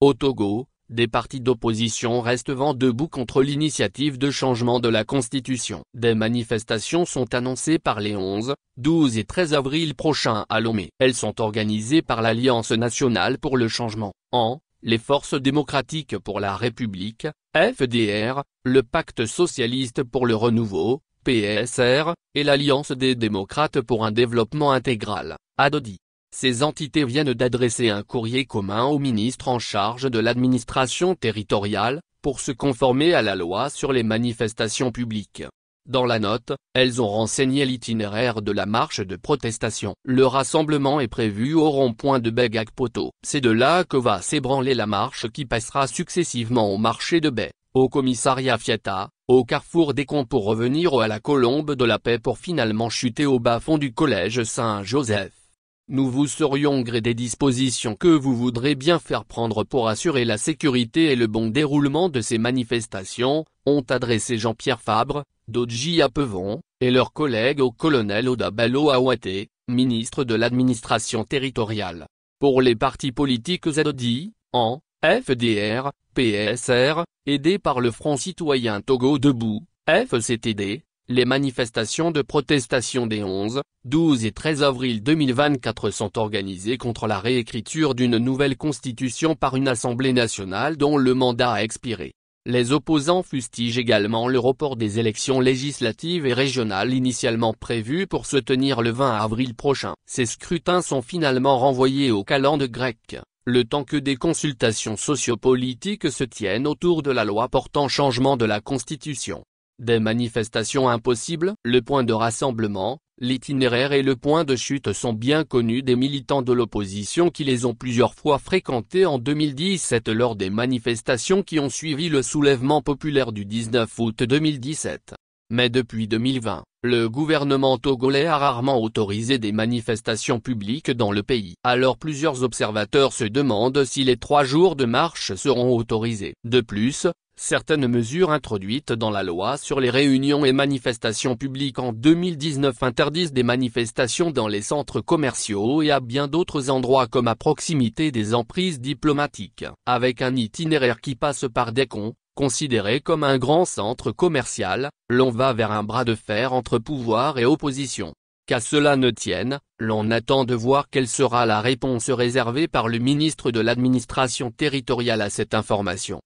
Au Togo, des partis d'opposition restent vent debout contre l'initiative de changement de la Constitution. Des manifestations sont annoncées par les 11, 12 et 13 avril prochains à Lomé. Elles sont organisées par l'Alliance nationale pour le changement, les Forces démocratiques pour la République, FDR, le Pacte socialiste pour le renouveau, PSR, et l'Alliance des démocrates pour un développement intégral, ADODI. Ces entités viennent d'adresser un courrier commun au ministre en charge de l'administration territoriale, pour se conformer à la loi sur les manifestations publiques. Dans la note, elles ont renseigné l'itinéraire de la marche de protestation. Le rassemblement est prévu au rond-point de Begak-Poto. C'est de là que va s'ébranler la marche qui passera successivement au marché de Baie, au commissariat Fiata, au carrefour des Camps pour revenir à la Colombe de la Paix pour finalement chuter au bas-fond du collège Saint-Joseph. Nous vous serions gré des dispositions que vous voudrez bien faire prendre pour assurer la sécurité et le bon déroulement de ces manifestations, ont adressé Jean-Pierre Fabre, Dodji Apevon, et leurs collègues au colonel Oda Ballo Awate, ministre de l'administration territoriale. Pour les partis politiques ADODI, FDR, PSR, aidés par le Front citoyen Togo Debout, FCTD, les manifestations de protestation des 11, 12 et 13 avril 2024 sont organisées contre la réécriture d'une nouvelle constitution par une Assemblée nationale dont le mandat a expiré. Les opposants fustigent également le report des élections législatives et régionales initialement prévues pour se tenir le 20 avril prochain. Ces scrutins sont finalement renvoyés au calende grec, le temps que des consultations sociopolitiques se tiennent autour de la loi portant changement de la Constitution. Des manifestations impossibles, le point de rassemblement, l'itinéraire et le point de chute sont bien connus des militants de l'opposition qui les ont plusieurs fois fréquentés en 2017 lors des manifestations qui ont suivi le soulèvement populaire du 19 août 2017. Mais depuis 2020, le gouvernement togolais a rarement autorisé des manifestations publiques dans le pays. Alors plusieurs observateurs se demandent si les 3 jours de marche seront autorisés. De plus, certaines mesures introduites dans la loi sur les réunions et manifestations publiques en 2019 interdisent des manifestations dans les centres commerciaux et à bien d'autres endroits comme à proximité des emprises diplomatiques. Avec un itinéraire qui passe par des Camps, considéré comme un grand centre commercial, l'on va vers un bras de fer entre pouvoir et opposition. Qu'à cela ne tienne, l'on attend de voir quelle sera la réponse réservée par le ministre de l'administration territoriale à cette information.